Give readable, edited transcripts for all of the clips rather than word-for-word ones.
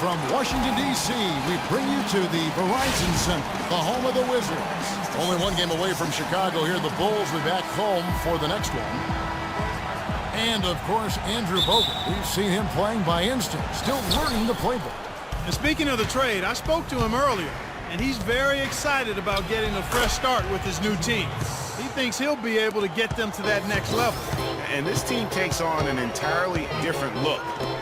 from Washington, D.C., we bring you to the Verizon Center, the home of the Wizards. Only one game away from Chicago here. The Bulls will be back home for the next one. And, of course, Andrew Bogut. We've seen him playing by instinct, still learning the playbook. And speaking of the trade, I spoke to him earlier, and he's very excited about getting a fresh start with his new team. He thinks he'll be able to get them to that next level. And this team takes on an entirely different look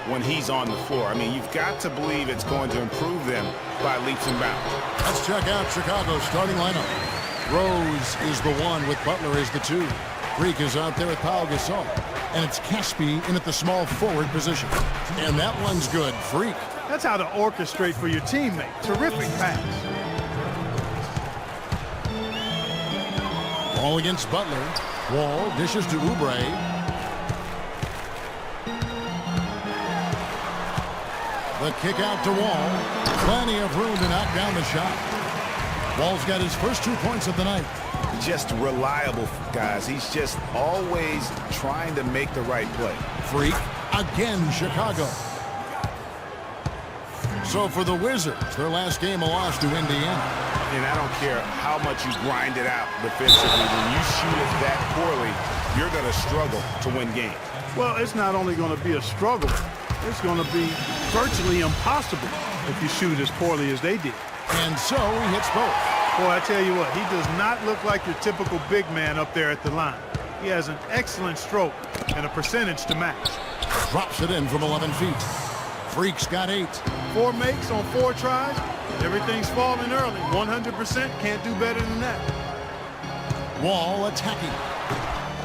when he's on the floor. I mean, you've got to believe it's going to improve them by leaps and bounds. Let's check out Chicago's starting lineup. Rose is the 1 with Butler as the 2. Freak is out there with Pau Gasol. And it's Caspi in at the small forward position. And that one's good. Freak. That's how to orchestrate for your teammate. Terrific pass. Ball against Butler. Wall dishes to Oubre. The kick out to Wall. Plenty of room to knock down the shot. Wall's got his first 2 points of the night. Just reliable, guys. He's just always trying to make the right play. Freak. Again, Chicago. So for the Wizards, their last game a loss to Indiana. And I don't care how much you grind it out defensively. When you shoot it that poorly, you're going to struggle to win games. Well, it's not only going to be a struggle, it's going to be virtually impossible if you shoot as poorly as they did. And so he hits both. Boy, I tell you what, he does not look like your typical big man up there at the line. He has an excellent stroke and a percentage to match. Drops it in from 11 feet. Freak's got 8. 4 makes on 4 tries. Everything's falling early. 100% can't do better than that. Wall attacking.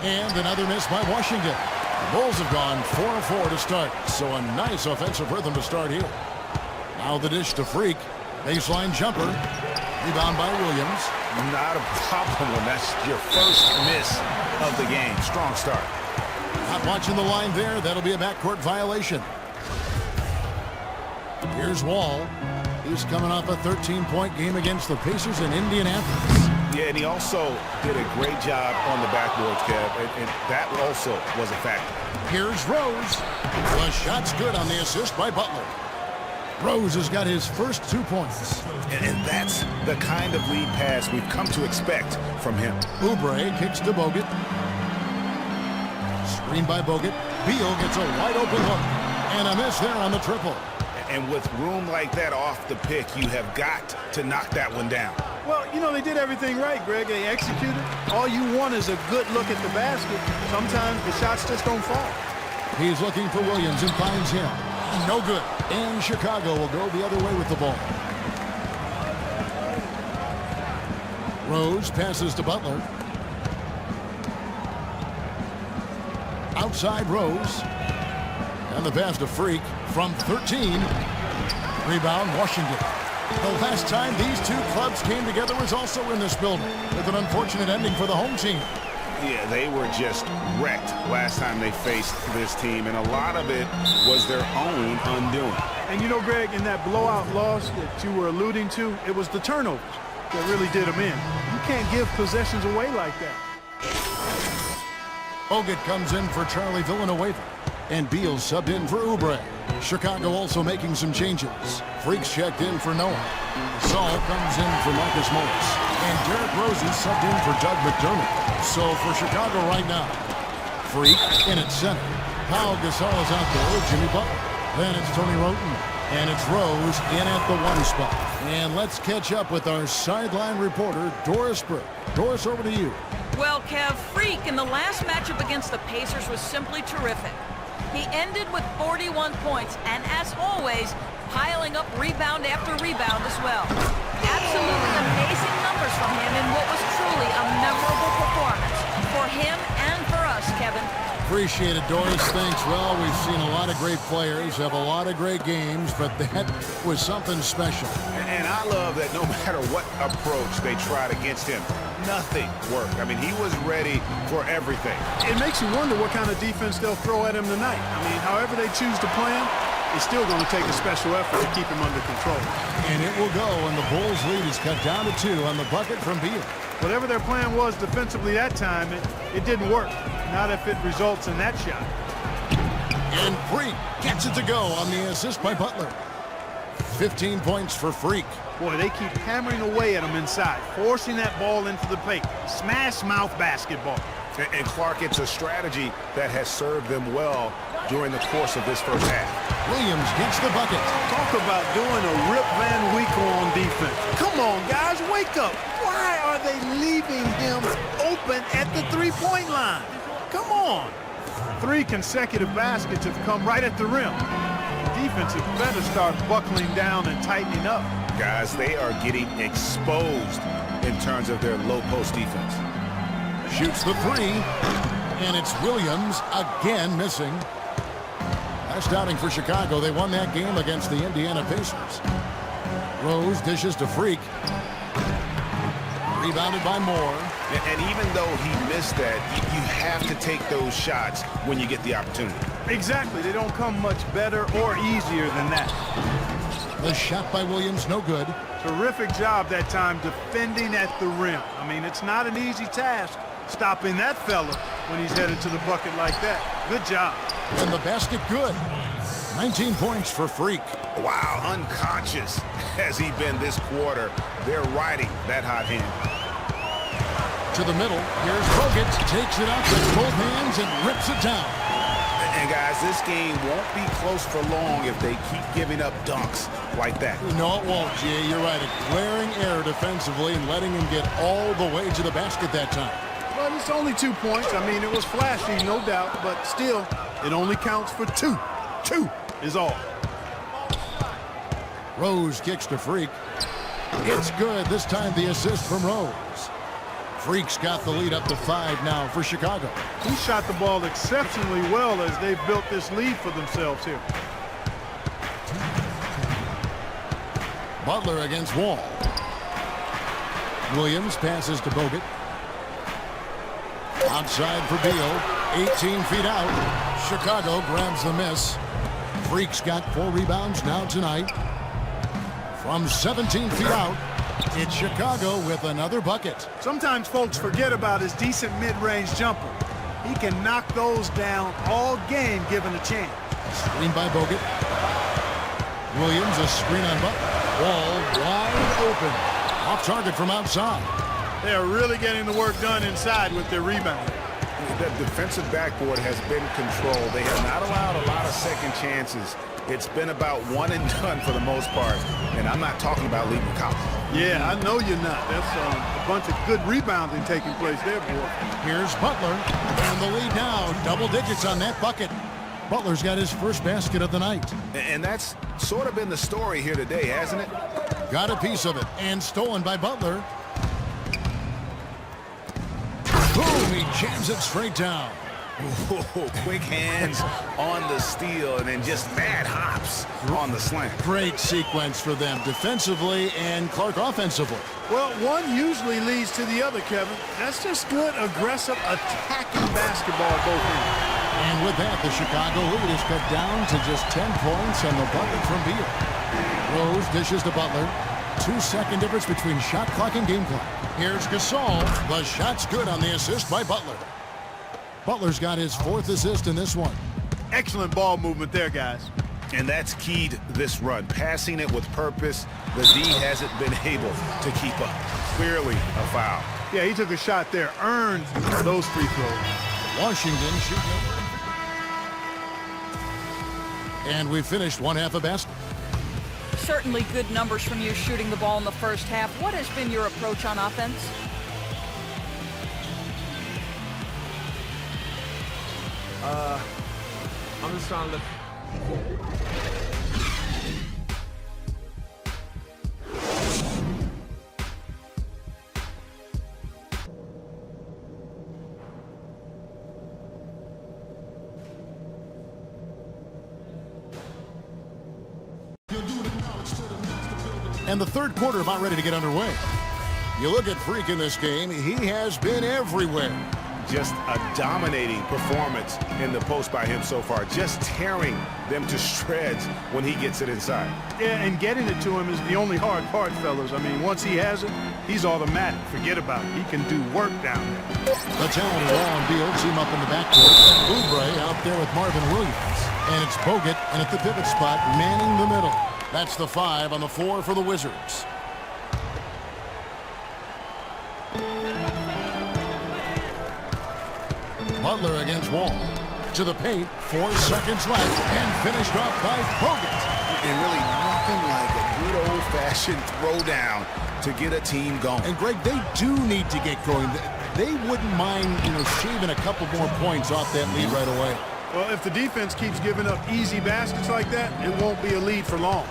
And another miss by Washington. The Bulls have gone 4-4 to start. So a nice offensive rhythm to start here. Now the dish to Freak. Baseline jumper. Rebound by Williams. Not a problem when that's your first miss of the game. Strong start. Not watching the line there. That'll be a backcourt violation. Here's Wall. He's coming off a 13-point game against the Pacers in Indianapolis. Yeah, and he also did a great job on the backboards, Kev, and that also was a factor. Here's Rose. The shot's good on the assist by Butler. Rose has got his first 2 points. And that's the kind of lead pass we've come to expect from him. Oubre kicks to Bogut. Screen by Bogut. Beal gets a wide-open hook. And a miss there on the triple. And with room like that off the pick, you have got to knock that one down. Well, you know, they did everything right, Greg. They executed. All you want is a good look at the basket. Sometimes the shots just don't fall. He's looking for Williams and finds him. No good. And Chicago will go the other way with the ball. Rose passes to Butler. Outside Rose. And the pass to Freak from 13. Rebound, Washington. The last time these two clubs came together was also in this building, with an unfortunate ending for the home team. Yeah, they were just wrecked last time they faced this team, and a lot of it was their own undoing. And you know, Greg, in that blowout loss that you were alluding to, it was the turnovers that really did them in. You can't give possessions away like that. Bogut comes in for Charlie Villanueva, and Beal subbed in for Oubre. Chicago also making some changes. Freaks checked in for Noah. Saul comes in for Marcus Morris. And Derrick Rose is subbed in for Doug McDermott. So for Chicago right now, Freak in at center. Pau Gasol is out there with Jimmy Butler. Then it's Tony Roten. And it's Rose in at the 1 spot. And let's catch up with our sideline reporter, Doris Burke. Doris, over to you. Well, Kev, Freak in the last matchup against the Pacers was simply terrific. He ended with 41 points, and as always, piling up rebound after rebound as well. Absolutely amazing numbers from him in what was truly a memorable performance for him and for us, Kevin. Appreciate it, Doris. Thanks. Well, we've seen a lot of great players have a lot of great games, but that was something special. And I love that no matter what approach they tried against him, nothing worked. I mean, he was ready for everything. It makes you wonder what kind of defense they'll throw at him tonight. I mean, however they choose to play him, it's still going to take a special effort to keep him under control. And it will go, and the Bulls' lead is cut down to 2 on the bucket from Beal. Whatever their plan was defensively that time, it didn't work. Not if it results in that shot. And Freak gets it to go on the assist by Butler. 15 points for Freak. Boy, they keep hammering away at him inside, forcing that ball into the paint. Smash mouth basketball. And Clark, it's a strategy that has served them well during the course of this first half. Williams gets the bucket. Talk about doing a Rip Van Winkle on defense. Come on, guys, wake up. Why are they leaving him open at the three-point line? Come on. 3 consecutive baskets have come right at the rim. Defense had better start buckling down and tightening up. Guys, they are getting exposed in terms of their low post defense. Shoots the 3, and it's Williams again missing. Last outing for Chicago, they won that game against the Indiana Pacers. Rose dishes to Freak. Rebounded by Moore. And even though he missed that, you have to take those shots when you get the opportunity. Exactly. They don't come much better or easier than that. The shot by Williams, no good. Terrific job that time defending at the rim. I mean, it's not an easy task stopping that fella when he's headed to the bucket like that. Good job. And the basket good. 19 points for Freak. Wow, unconscious has he been this quarter. They're riding that hot hand. To the middle, here's Bogut, takes it up with both hands and rips it down. And guys, this game won't be close for long if they keep giving up dunks like that. No, it won't, Jay. You're right. A glaring error defensively and letting him get all the way to the basket that time. But it's only 2 points. I mean, it was flashy, no doubt, but still, it only counts for 2. 2 is all. Rose kicks to Freak. It's good. This time the assist from Rose. Freak's got the lead up to 5 now for Chicago. He shot the ball exceptionally well as they've built this lead for themselves here. Butler against Wall. Williams passes to Bogut. Outside for Beal. 18 feet out. Chicago grabs the miss. Freak's got 4 rebounds now tonight. From 17 feet out, it's Chicago with another bucket. Sometimes folks forget about his decent mid-range jumper. He can knock those down all game given a chance. Screen by Bogut. Williams, a screen on Butler. Wall wide open. Off target from outside. They are really getting the work done inside with their rebound. The defensive backboard has been controlled. They have not allowed a lot of second chances. It's been about one and done for the most part. And I'm not talking about leaving college. Yeah, I know you're not. That's a bunch of good rebounding taking place there, boy. Here's Butler. And the lead now. Double digits on that bucket. Butler's got his first basket of the night. And that's sort of been the story here today, hasn't it? Got a piece of it. And stolen by Butler. Boom, he jams it straight down. Whoa, quick hands on the steal and then just mad hops on the slant. Great sequence for them defensively and Clark offensively. Well, one usually leads to the other, Kevin. That's just good, aggressive, attacking basketball both ends. And with that, the Chicago lead is cut down to just 10 points and the bucket from Beal. Rose dishes to Butler. 2-second difference between shot clock and game clock. Here's Gasol. The shot's good on the assist by Butler. Butler's got his 4th assist in this one. Excellent ball movement there, guys. And that's keyed this run. Passing it with purpose. The D hasn't been able to keep up. Clearly a foul. Yeah, he took a shot there. Earned those free throws. Washington shooting. And we finished one half of basketball. Certainly good numbers from you shooting the ball in the first half. What has been your approach on offense? I'm just trying to look. And the third quarter about ready to get underway. You look at Freak in this game, he has been everywhere. Just a dominating performance in the post by him so far. Just tearing them to shreds when he gets it inside. Yeah, and getting it to him is the only hard part, fellas. I mean, once he has it, he's automatic. Forget about it. He can do work down there. The talented Wall and Beal team up in the backcourt. Oubre out there with Marvin Williams. And it's Bogut, and at the pivot spot, manning the middle. That's the 5 on the 4 for the Wizards. Butler against Wall. To the paint, 4 seconds left, and finished off by Bogut. And really nothing like a good old-fashioned throwdown to get a team going. And Greg, they do need to get going. They wouldn't mind, shaving a couple more points off that lead right away. Well, if the defense keeps giving up easy baskets like that, it won't be a lead for long.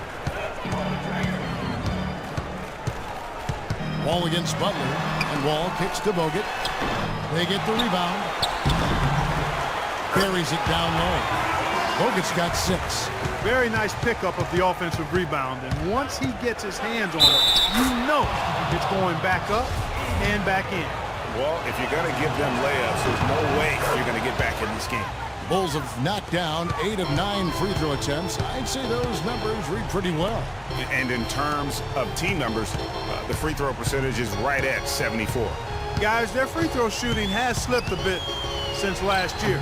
Wall against Butler, and Wall kicks to Bogut. They get the rebound. Buries it down low. Bogut's got 6. Very nice pickup of the offensive rebound, and once he gets his hands on it, it's going back up and back in. Well, if you're going to give them layups, there's no way you're going to get back in this game. Bulls have knocked down 8 of 9 free throw attempts. I'd say those numbers read pretty well. And in terms of team numbers, the free throw percentage is right at 74. Guys, their free throw shooting has slipped a bit since last year,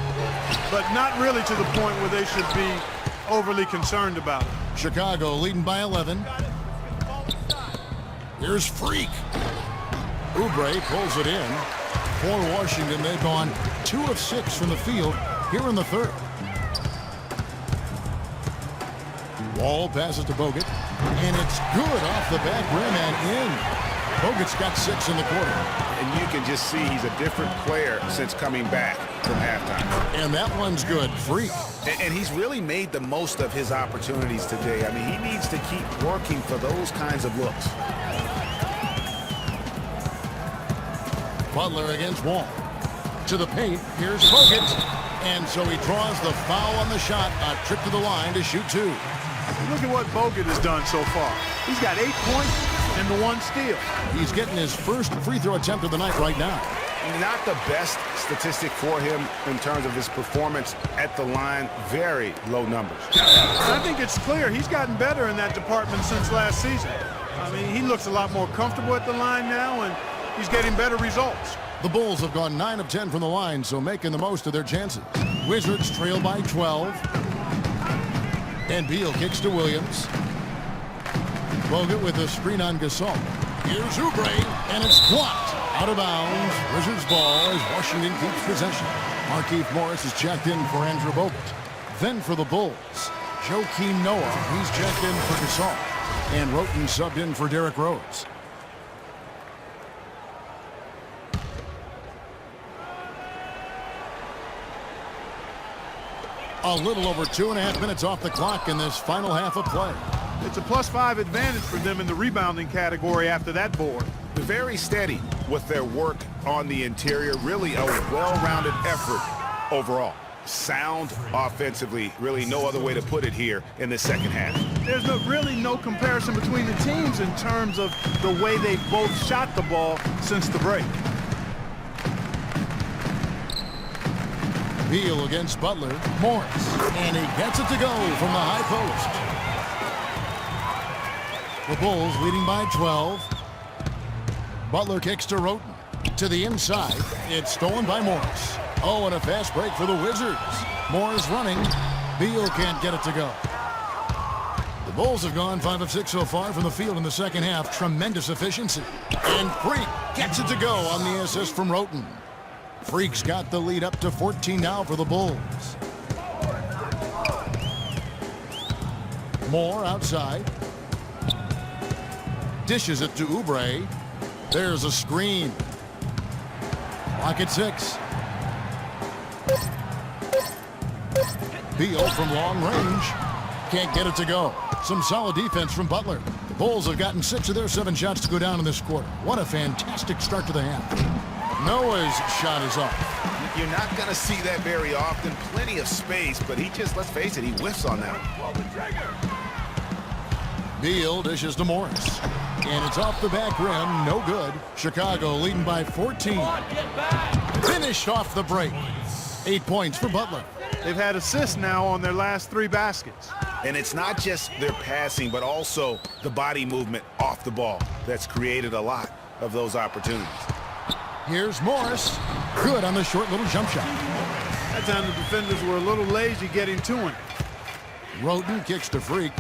but not really to the point where they should be overly concerned about it. Chicago leading by 11. Here's Freak. Oubre pulls it in. For Washington, they've gone 2 of 6 from the field here in the third. Wall passes to Bogut, and it's good off the back rim and in. Bogut's got 6 in the quarter. And you can just see he's a different player since coming back from halftime. And that one's good. Freak. And he's really made the most of his opportunities today. I mean, he needs to keep working for those kinds of looks. Butler against Wall. To the paint. Here's Bogut. And so he draws the foul on the shot. A trip to the line to shoot 2. Look at what Bogut has done so far. He's got 8 points and the 1 steal. He's getting his first free throw attempt of the night right now. Not the best statistic for him in terms of his performance at the line. Very low numbers. I think it's clear he's gotten better in that department since last season. I mean, he looks a lot more comfortable at the line now, and he's getting better results. The Bulls have gone 9 of 10 from the line, so making the most of their chances. Wizards trail by 12. And Beal kicks to Williams. Bogut with a screen on Gasol. Here's Oubre, and it's blocked. Out of bounds. Wizards ball as Washington keeps possession. Markieff Morris is checked in for Andrew Bogut. Then for the Bulls, Joakim Noah. He's checked in for Gasol. And Roten subbed in for Derrick Rose. A little over 2.5 minutes off the clock in this final half of play. It's a +5 advantage for them in the rebounding category after that board. Very steady with their work on the interior. Really a well-rounded effort overall. Sound offensively. Really no other way to put it here in the second half. There's really no comparison between the teams in terms of the way they both shot the ball since the break. Beal against Butler. Morris. And he gets it to go from the high post. The Bulls leading by 12. Butler kicks to Roten. To the inside. It's stolen by Morris. Oh, and a fast break for the Wizards. Morris running. Beal can't get it to go. The Bulls have gone 5 of 6 so far from the field in the second half. Tremendous efficiency. And Freak gets it to go on the assist from Roten. Freak's got the lead up to 14 now for the Bulls. Moore outside. Dishes it to Oubre. There's a screen. Lock at 6. Beal from long range. Can't get it to go. Some solid defense from Butler. The Bulls have gotten 6 of their 7 shots to go down in this quarter. What a fantastic start to the half. Noah's shot is off. You're not going to see that very often. Plenty of space, but he just, let's face it, he whiffs on that. Beal dishes to Morris. And it's off the back rim. No good. Chicago leading by 14. Finished off the break. 8 points for Butler. They've had assists now on their last 3 baskets. And it's not just their passing, but also the body movement off the ball that's created a lot of those opportunities. Here's Morris. Good on the short little jump shot. That time the defenders were a little lazy getting to him. Roten kicks to Freak.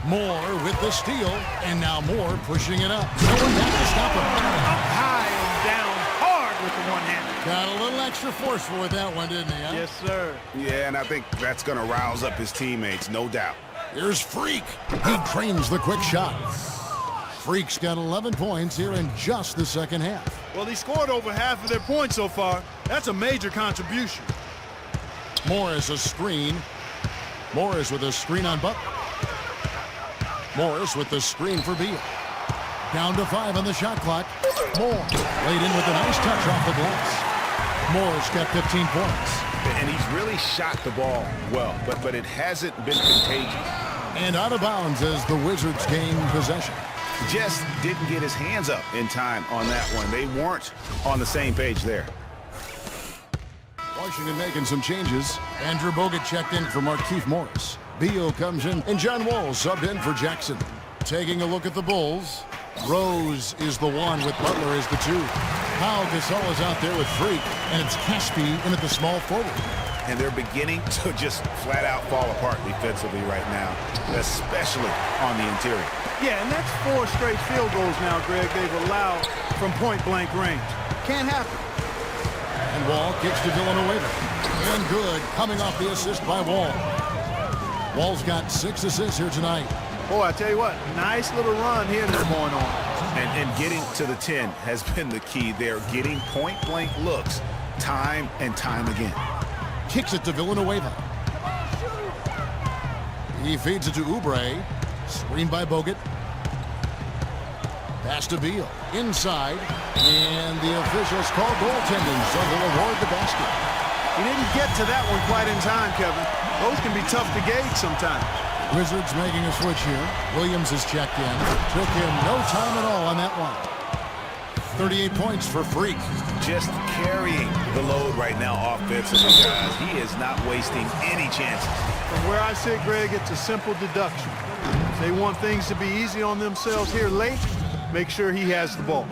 Moore with the steal, and now Moore pushing it up. No one back to stop him. Up high and down hard with the one-hander. Got a little extra forceful with that one, didn't he? Huh? Yes, sir. Yeah, and I think that's going to rouse up his teammates, no doubt. Here's Freak. He trains the quick shot. Freak's got 11 points here in just the second half. Well, he scored over half of their points so far. That's a major contribution. Morris a screen. Morris with a screen on Butler. Morris with the screen for Beal. Down to 5 on the shot clock. Moore laid in with a nice touch off the glass. Moore's got 15 points. And he's really shot the ball well, but it hasn't been contagious. And out of bounds as the Wizards gain possession. Just didn't get his hands up in time on that one. They weren't on the same page there. Washington making some changes. Andrew Bogut checked in for Markieff Morris. Beal comes in, and John Wall subbed in for Jackson. Taking a look at the Bulls. Rose is the 1 with Butler as the 2. Pau Gasol is out there with Freak, and it's Caspi in at the small forward. And they're beginning to just flat out fall apart defensively right now, especially on the interior. Yeah, and that's 4 straight field goals now, Greg, they've allowed from point-blank range. Can't happen. And Wall kicks to Villanueva. And good, coming off the assist by Wall. Wall's got 6 assists here tonight. Boy, I tell you what, nice little run here that's going on. And getting to the 10 has been the key. They're getting point-blank looks time and time again. Kicks it to Villanueva. He feeds it to Oubre. Screened by Bogut. Pass to Beal. Inside. And the officials call goaltending, so they'll award the basket. He didn't get to that one quite in time, Kevin. Those can be tough to gauge sometimes. Wizards making a switch here. Williams is checked in. Took him no time at all on that one. 38 points for Freak. Just carrying the load right now offensively, guys. He is not wasting any chances. From where I sit, Greg, it's a simple deduction. If they want things to be easy on themselves here late, make sure he has the ball.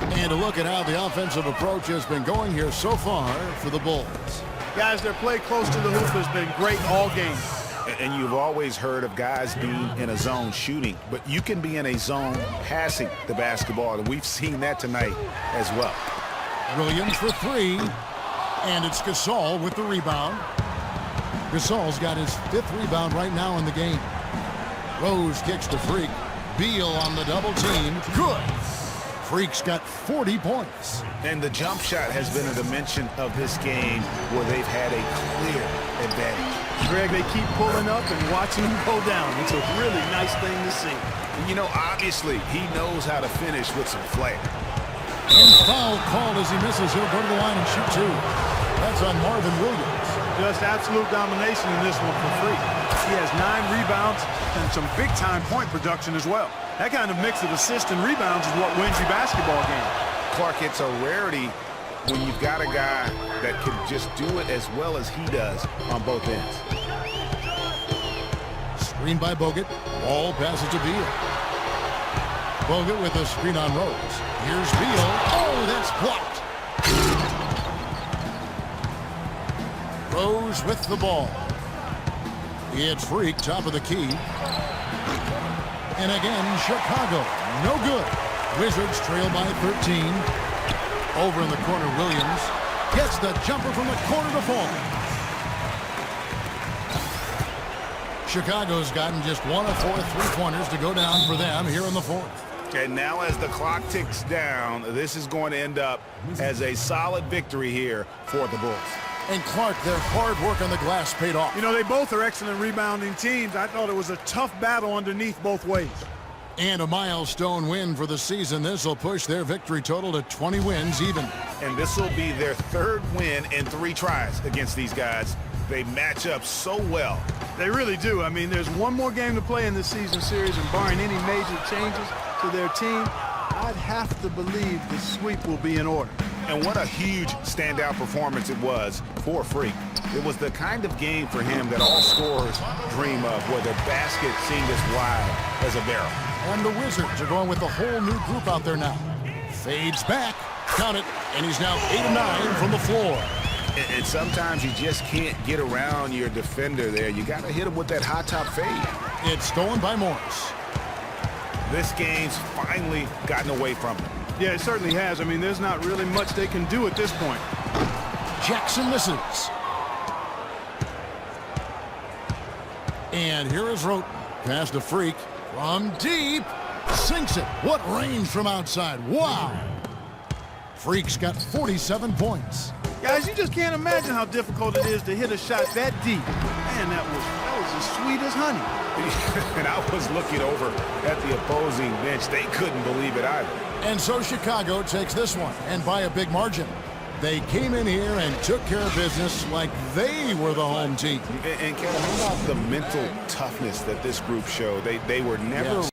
And a look at how the offensive approach has been going here so far for the Bulls. Guys, their play close to the hoop has been great all game. And you've always heard of guys being in a zone shooting, but you can be in a zone passing the basketball, and we've seen that tonight as well. Williams for 3, and it's Gasol with the rebound. Gasol's got his 5th rebound right now in the game. Rose kicks to Freak. Beal on the double team. Good. Freak's got 40 points. And the jump shot has been a dimension of this game where they've had a clear advantage. Greg, they keep pulling up and watching them go down. It's a really nice thing to see. And you know, obviously, he knows how to finish with some flair. And foul called as he misses. He'll go to the line and shoot 2. That's on Marvin Williams. Just absolute domination in this one for Freak. He has 9 rebounds and some big-time point production as well. That kind of mix of assists and rebounds is what wins you basketball games. Clark, it's a rarity when you've got a guy that can just do it as well as he does on both ends. Screen by Bogut. Ball passes to Beal. Bogut with a screen on Rose. Here's Beal. Oh, that's blocked. Rose with the ball. It's Freak, top of the key. And again, Chicago. No good. Wizards trail by 13. Over in the corner, Williams gets the jumper from the corner to fall. Chicago's gotten just 1 of 4 3-pointers to go down for them here in the 4th. And now as the clock ticks down, this is going to end up as a solid victory here for the Bulls. And Clark, their hard work on the glass paid off. You know, they both are excellent rebounding teams. I thought it was a tough battle underneath both ways. And a milestone win for the season. This will push their victory total to 20 wins even. And this will be their 3rd win in 3 tries against these guys. They match up so well. They really do. I mean, there's one more game to play in this season series, and barring any major changes to their team, I'd have to believe the sweep will be in order. And what a huge standout performance it was for Freak. It was the kind of game for him that all scorers dream of, where the basket seemed as wide as a barrel. And the Wizards are going with a whole new group out there now. Fades back, count it, and he's now 8 of 9 from the floor. And sometimes you just can't get around your defender there. You got to hit him with that high top fade. It's stolen by Morris. This game's finally gotten away from him. Yeah, it certainly has. I mean, there's not really much they can do at this point. Jackson misses. And here is Roten. Pass to Freak from deep. Sinks it. What range from outside. Wow. Freak's got 47 points. Guys, you just can't imagine how difficult it is to hit a shot that deep. Man, that was as sweet as honey. And I was looking over at the opposing bench. They couldn't believe it either. And so Chicago takes this one, and by a big margin. They came in here and took care of business like they were the home team. And Kevin, how about the mental toughness that this group showed? They were never